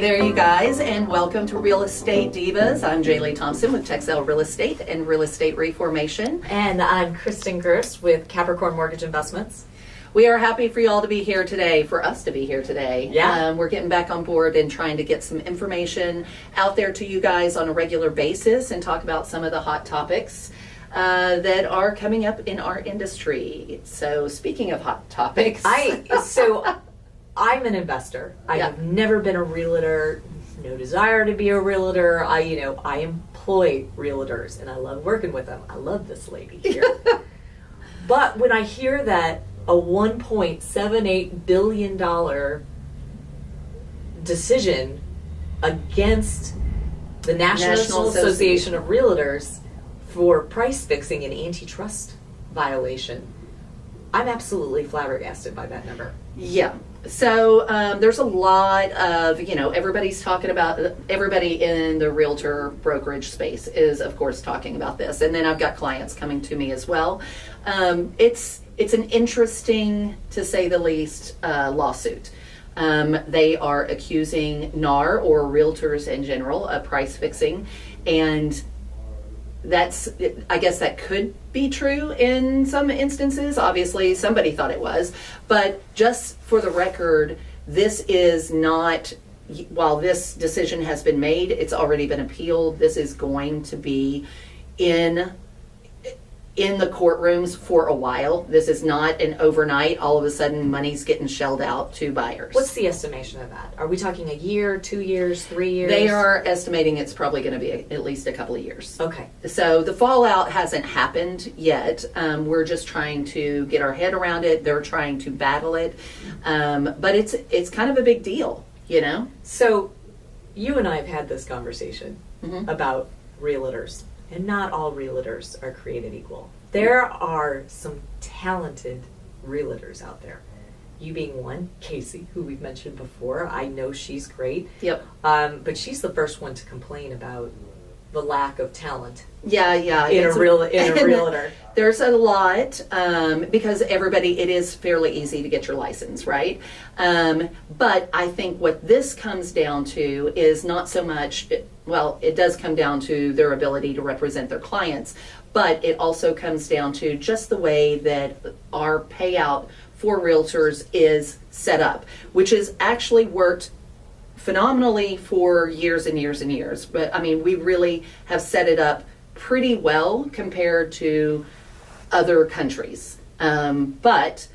Hey there, you guys, and welcome to Real Estate Divas. I'm Jaylee Thompson with Texel Real Estate and Real Estate Reformation. And I'm Kristen Gerst with Capricorn Mortgage Investments. We are happy for y'all to be here today, for us to be here today. Yeah. We're getting back on board and trying to get some information out there to you guys on a regular basis and talk about some of the hot topics that are coming up in our industry. So speaking of hot topics. I'm an investor. I have never been a realtor, no desire to be a realtor. I employ realtors and I love working with them. I love this lady here. But when I hear that a $1.78 billion decision against the National Association of Realtors for price fixing and antitrust violation, I'm absolutely flabbergasted by that number. Yeah. So there's a lot of, everybody's talking about, everybody in the realtor brokerage space is, of course, talking about this. And then I've got clients coming to me as well. It's an interesting, to say the least, lawsuit. They are accusing NAR, or realtors in general, of price fixing. And I guess that could be true in some instances. Obviously, somebody thought it was. But just for the record, this is not, while this decision has been made, it's already been appealed. This is going to be in the courtrooms for a while. This is not an overnight, all of a sudden money's getting shelled out to buyers. What's the estimation of that? Are we talking a year, 2 years, 3 years? They are estimating it's probably going to be at least a couple of years. Okay. So the fallout hasn't happened yet. We're just trying to get our head around it. They're trying to battle it. But it's kind of a big deal, So you and I have had this conversation about realtors. And not all realtors are created equal. There are some talented realtors out there. You being one, Casey, who we've mentioned before. I know she's great. Yep. But she's the first one to complain about the lack of talent. Yeah. In a realtor. There's a lot because it is fairly easy to get your license, right? But I think what this comes down to is not so much, it does come down to their ability to represent their clients, but it also comes down to just the way that our payout for realtors is set up, which has actually worked phenomenally for years and years and years. But we really have set it up pretty well compared to other countries. But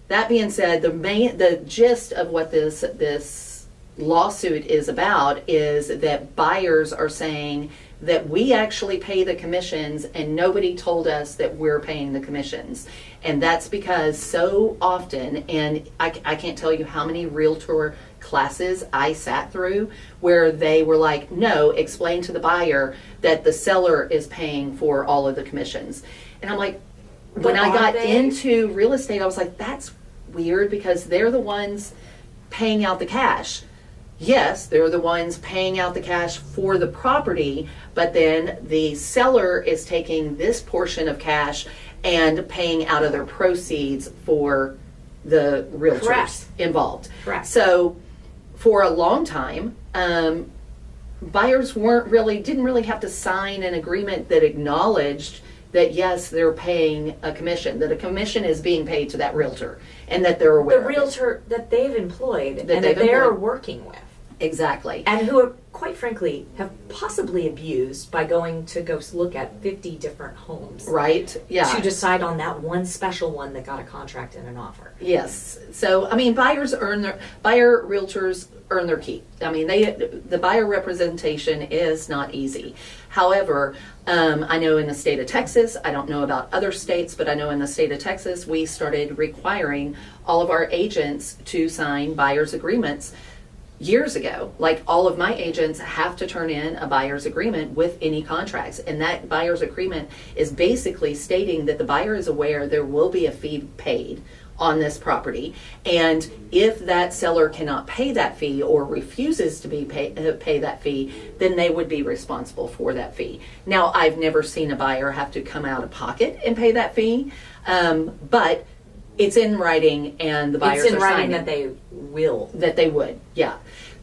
that being said, the gist of what this lawsuit is about is that buyers are saying that we actually pay the commissions and nobody told us that we're paying the commissions. And that's because so often, and I can't tell you how many realtor classes I sat through where they were like, no, explain to the buyer that the seller is paying for all of the commissions. And I'm like, when I got into real estate, I was like, that's weird because they're the ones paying out the cash. Yes, they're the ones paying out the cash for the property, but then the seller is taking this portion of cash and paying out of their proceeds for the realtors involved. Correct. So for a long time, buyers didn't really have to sign an agreement that acknowledged that yes, they're paying a commission, that a commission is being paid to that realtor, and that they're aware the realtor of it. that they've employed and that they're working with. Exactly. And who, quite frankly, have possibly abused by going to go look at 50 different homes. Right, yeah. To decide on that one special one that got a contract and an offer. Yes. So, buyer realtors earn their keep. The buyer representation is not easy. However, I know in the state of Texas, I don't know about other states, but I know in the state of Texas, we started requiring all of our agents to sign buyer's agreements years ago. Like, all of my agents have to turn in a buyer's agreement with any contracts, and that buyer's agreement is basically stating that the buyer is aware there will be a fee paid on this property, and if that seller cannot pay that fee or refuses to pay that fee, then they would be responsible for that fee. Now, I've never seen a buyer have to come out of pocket and pay that fee, but it's in writing, and the buyers it's in are writing signing that they will. That they would, yeah.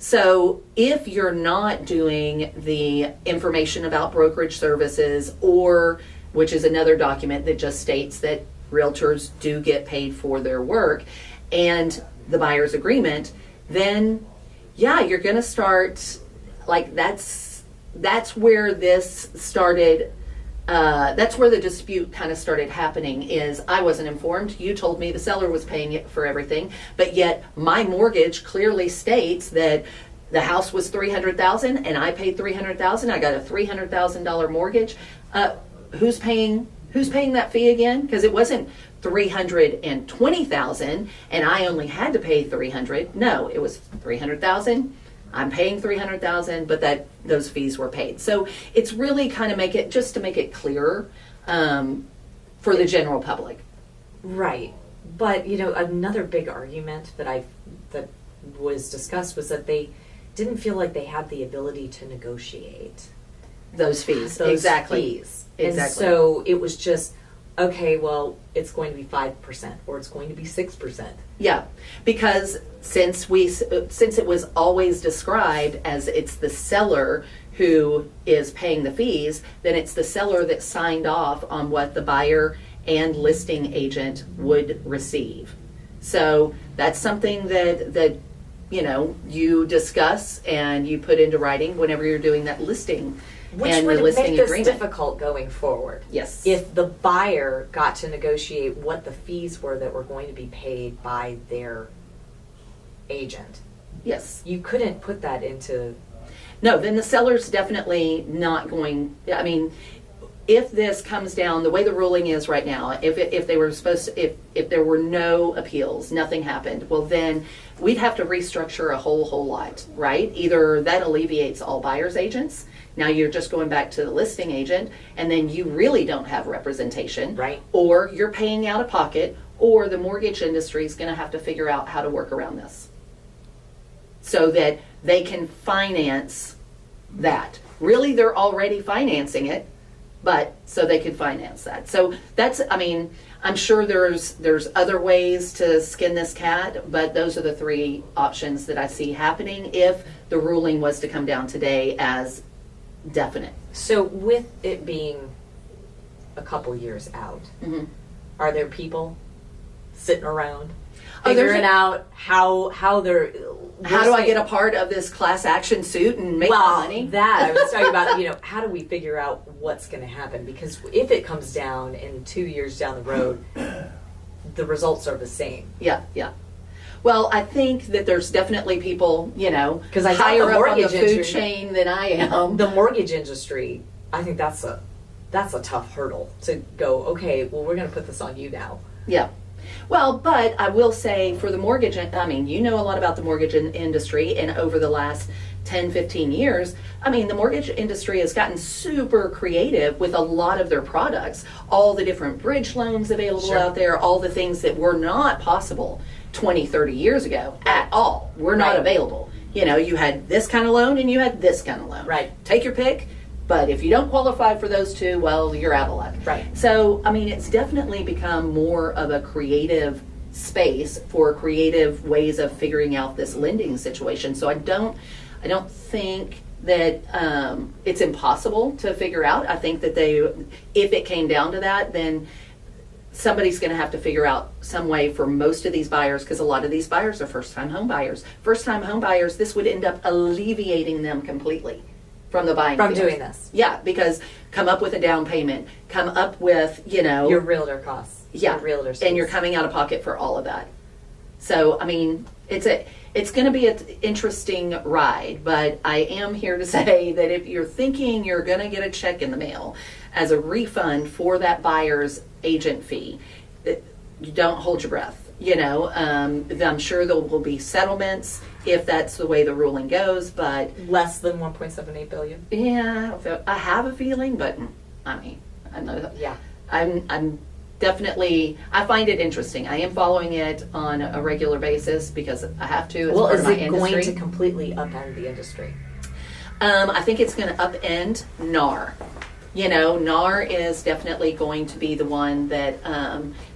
So if you're not doing the information about brokerage services, or which is another document that just states that realtors do get paid for their work, and the buyer's agreement, then yeah, you're going to start, like, that's where this started. That's where the dispute kind of started happening. Is I wasn't informed. You told me the seller was paying it for everything, but yet my mortgage clearly states that the house was $300,000 and I paid $300,000. I got a $300,000 mortgage. Who's paying that fee again? Because it wasn't $320,000 and I only had to pay $300,000. No, it was $300,000. I'm paying $300,000, but those fees were paid. So it's really kind of make it clearer for the general public. Right. But, another big argument that was discussed was that they didn't feel like they had the ability to negotiate Those fees. those Exactly. fees. Exactly. And so it was just, okay, well, it's going to be 5% or it's going to be 6%. Yeah, because since it was always described as it's the seller who is paying the fees, then it's the seller that signed off on what the buyer and listing agent would receive. So that's something that you discuss and you put into writing whenever you're doing that listing. Which and would the listing make this agreement. difficult going forward. Yes. If the buyer got to negotiate what the fees were that were going to be paid by their agent. Yes. You couldn't put that into... No, then the seller's definitely not going, I mean, if this comes down, the way the ruling is right now, if they were supposed to, if there were no appeals, nothing happened, well then we'd have to restructure a whole lot, right? Either that alleviates all buyer's agents. Now you're just going back to the listing agent, and then you really don't have representation. Right. Or you're paying out of pocket, or the mortgage industry is going to have to figure out how to work around this so that they can finance that. Really, they're already financing it, but so they could finance that. So that's, I mean, I'm sure there's other ways to skin this cat, but those are the three options that I see happening if the ruling was to come down today as definite. So with it being a couple years out, Mm-hmm. are there people sitting around Oh, there's figuring out how they're... How do I get a part of this class action suit and make my money? That I was talking about, how do we figure out what's going to happen? Because if it comes down in 2 years down the road, the results are the same. Yeah. Well, I think that there's definitely people, Because I higher thought up on the mortgage food industry- chain than I am. The mortgage industry, I think that's a tough hurdle to go, okay, well, we're going to put this on you now. Yeah. Well, but I will say for the mortgage, I mean, you know a lot about the mortgage industry, and over the last 10, 15 years, I mean, the mortgage industry has gotten super creative with a lot of their products, all the different bridge loans available Sure. out there, all the things that were not possible 20, 30 years ago at all, were not Right. available. You had this kind of loan and you had this kind of loan. Right. Take your pick. But if you don't qualify for those two, well, you're out of luck. Right. So, I mean, it's definitely become more of a creative space for creative ways of figuring out this lending situation. So I don't think that it's impossible to figure out. I think that if it came down to that, then somebody's going to have to figure out some way for most of these buyers, because a lot of these buyers are first-time home buyers. First-time home buyers, this would end up alleviating them completely from the buying From field. doing this. Yeah, because come up with a down payment, come up with, Your realtor costs. yeah, Your realtor and you're fees. coming out of pocket for all of that. So, I mean, it's going to be an interesting ride, but I am here to say that if you're thinking you're going to get a check in the mail as a refund for that buyer's agent fee, you don't hold your breath. I'm sure there will be settlements if that's the way the ruling goes, but Less than 1.78 billion. yeah, I have a feeling, but I mean, I know. Yeah. I'm definitely, I find it interesting. I am following it on a regular basis because I have to. It's Well, part is of my it industry. going to completely upend the industry? I think it's going to upend NAR. NAR is definitely going to be the one that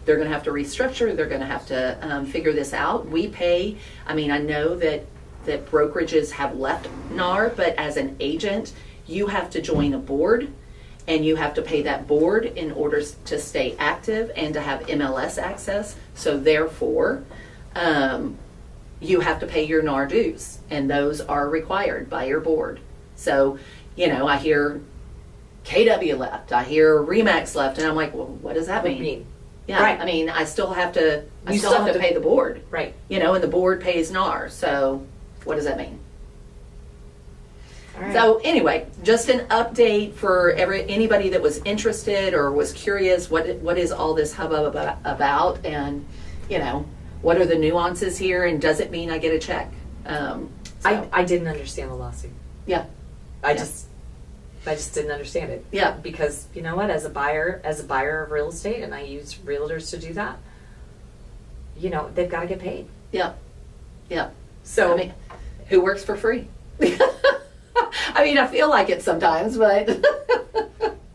they're going to have to restructure. They're going to have to figure this out. We pay, I mean, I know that that brokerages have left NAR, but as an agent, you have to join a board, and you have to pay that board in order to stay active and to have MLS access. So therefore, you have to pay your NAR dues, and those are required by your board. So, I hear KW left, I hear Remax left, and I'm like, well, what does that mean? Yeah, Right. I mean, I still have to have to pay the board. Right. And the board pays NAR. So what does that mean? All right. So anyway, just an update for anybody that was interested or was curious, what is all this hubbub about, and what are the nuances here, and does it mean I get a check? I didn't understand the lawsuit. Yeah. I just didn't understand it. Yeah. Because you know what, as a buyer of real estate, and I use realtors to do that, they've got to get paid. Yeah. Yeah. So I mean, who works for free? I mean, I feel like it sometimes, but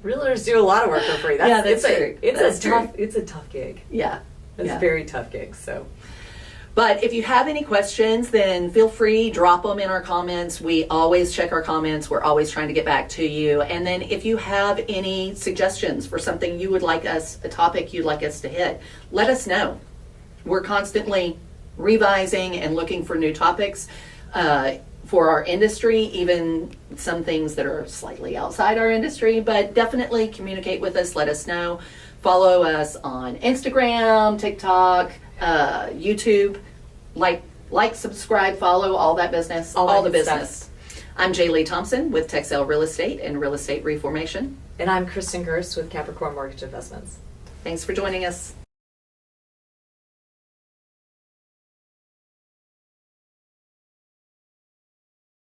realtors do a lot of work for free. That's true. It's a tough gig. Yeah. It's a very tough gig. So. But if you have any questions, then feel free, drop them in our comments. We always check our comments. We're always trying to get back to you. And then if you have any suggestions for something you would like us, a topic you'd like us to hit, let us know. We're constantly revising and looking for new topics for our industry, even some things that are slightly outside our industry, but definitely communicate with us, let us know. Follow us on Instagram, TikTok, YouTube, like, subscribe, follow, all that business, all the business. I'm Jay Lee Thompson with Texel Real Estate and Real Estate Reformation. And I'm Kristen Gerst with Capricorn Mortgage Investments. Thanks for joining us.